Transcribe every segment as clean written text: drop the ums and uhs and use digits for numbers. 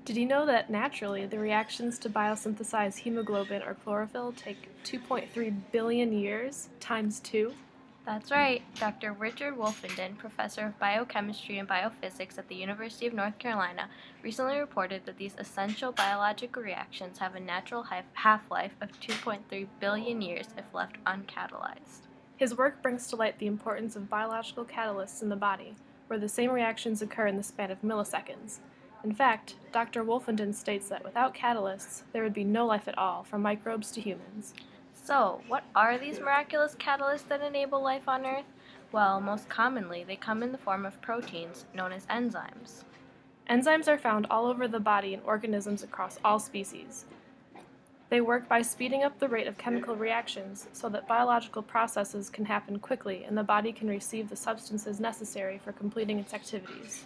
Did you know that naturally the reactions to biosynthesize hemoglobin or chlorophyll take 2.3 billion years times 2? That's right. Dr. Richard Wolfenden, professor of biochemistry and biophysics at the University of North Carolina, recently reported that these essential biological reactions have a natural half-life of 2.3 billion years if left uncatalyzed. His work brings to light the importance of biological catalysts in the body, where the same reactions occur in the span of milliseconds. In fact, Dr. Wolfenden states that without catalysts, there would be no life at all, from microbes to humans. So, what are these miraculous catalysts that enable life on Earth? Well, most commonly, they come in the form of proteins known as enzymes. Enzymes are found all over the body in organisms across all species. They work by speeding up the rate of chemical reactions so that biological processes can happen quickly and the body can receive the substances necessary for completing its activities.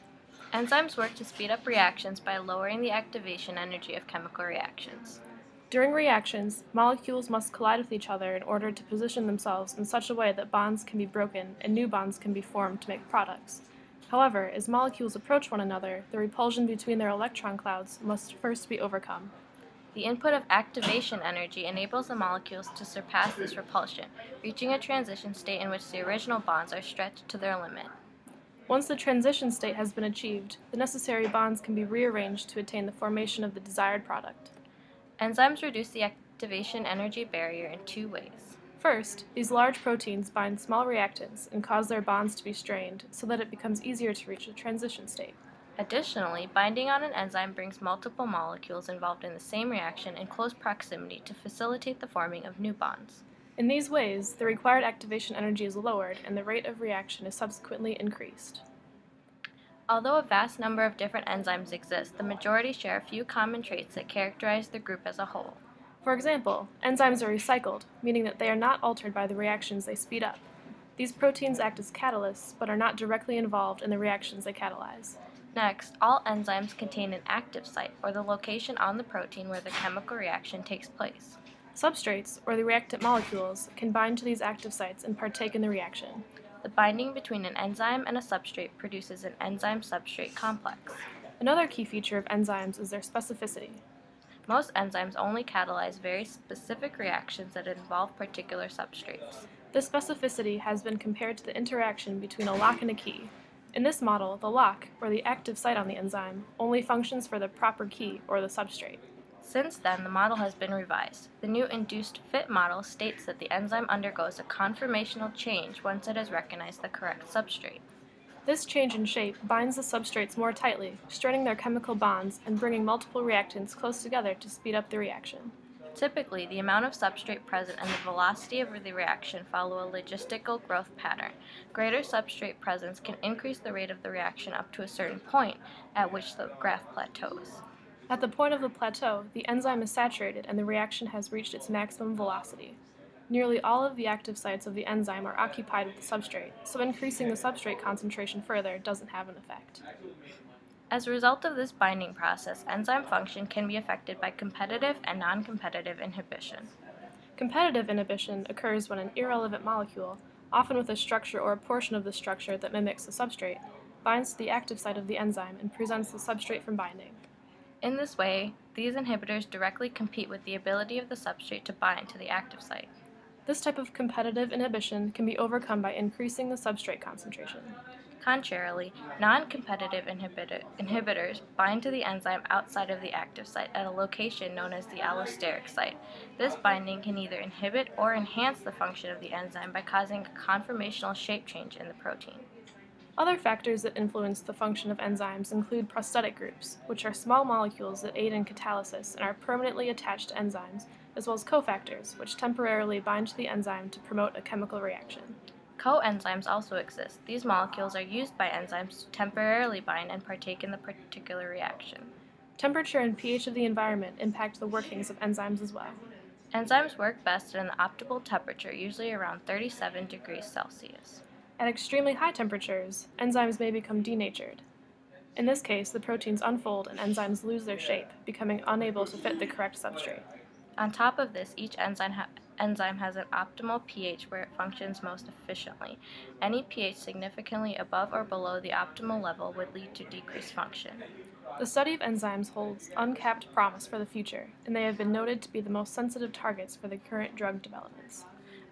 Enzymes work to speed up reactions by lowering the activation energy of chemical reactions. During reactions, molecules must collide with each other in order to position themselves in such a way that bonds can be broken and new bonds can be formed to make products. However, as molecules approach one another, the repulsion between their electron clouds must first be overcome. The input of activation energy enables the molecules to surpass this repulsion, reaching a transition state in which the original bonds are stretched to their limit. Once the transition state has been achieved, the necessary bonds can be rearranged to attain the formation of the desired product. Enzymes reduce the activation energy barrier in two ways. First, these large proteins bind small reactants and cause their bonds to be strained so that it becomes easier to reach the transition state. Additionally, binding on an enzyme brings multiple molecules involved in the same reaction in close proximity to facilitate the forming of new bonds. In these ways, the required activation energy is lowered and the rate of reaction is subsequently increased. Although a vast number of different enzymes exist, the majority share a few common traits that characterize the group as a whole. For example, enzymes are recycled, meaning that they are not altered by the reactions they speed up. These proteins act as catalysts, but are not directly involved in the reactions they catalyze. Next, all enzymes contain an active site, or the location on the protein where the chemical reaction takes place. Substrates, or the reactant molecules, can bind to these active sites and partake in the reaction. The binding between an enzyme and a substrate produces an enzyme-substrate complex. Another key feature of enzymes is their specificity. Most enzymes only catalyze very specific reactions that involve particular substrates. This specificity has been compared to the interaction between a lock and a key. In this model, the lock, or the active site on the enzyme, only functions for the proper key, or the substrate. Since then, the model has been revised. The new induced fit model states that the enzyme undergoes a conformational change once it has recognized the correct substrate. This change in shape binds the substrates more tightly, straining their chemical bonds and bringing multiple reactants close together to speed up the reaction. Typically, the amount of substrate present and the velocity of the reaction follow a logistical growth pattern. Greater substrate presence can increase the rate of the reaction up to a certain point, at which the graph plateaus. At the point of the plateau, the enzyme is saturated and the reaction has reached its maximum velocity. Nearly all of the active sites of the enzyme are occupied with the substrate, so increasing the substrate concentration further doesn't have an effect. As a result of this binding process, enzyme function can be affected by competitive and non-competitive inhibition. Competitive inhibition occurs when an irrelevant molecule, often with a structure or a portion of the structure that mimics the substrate, binds to the active site of the enzyme and prevents the substrate from binding. In this way, these inhibitors directly compete with the ability of the substrate to bind to the active site. This type of competitive inhibition can be overcome by increasing the substrate concentration. Contrarily, non-competitive inhibitors bind to the enzyme outside of the active site at a location known as the allosteric site. This binding can either inhibit or enhance the function of the enzyme by causing a conformational shape change in the protein. Other factors that influence the function of enzymes include prosthetic groups, which are small molecules that aid in catalysis and are permanently attached to enzymes, as well as cofactors, which temporarily bind to the enzyme to promote a chemical reaction. Coenzymes also exist. These molecules are used by enzymes to temporarily bind and partake in the particular reaction. Temperature and pH of the environment impact the workings of enzymes as well. Enzymes work best at an optimal temperature, usually around 37 degrees Celsius. At extremely high temperatures, enzymes may become denatured. In this case, the proteins unfold and enzymes lose their shape, becoming unable to fit the correct substrate. On top of this, each enzyme enzyme has an optimal pH where it functions most efficiently. Any pH significantly above or below the optimal level would lead to decreased function. The study of enzymes holds uncapped promise for the future, and they have been noted to be the most sensitive targets for the current drug developments.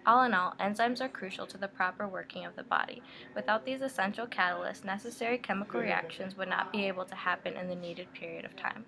All in all, enzymes are crucial to the proper working of the body. Without these essential catalysts, necessary chemical reactions would not be able to happen in the needed period of time.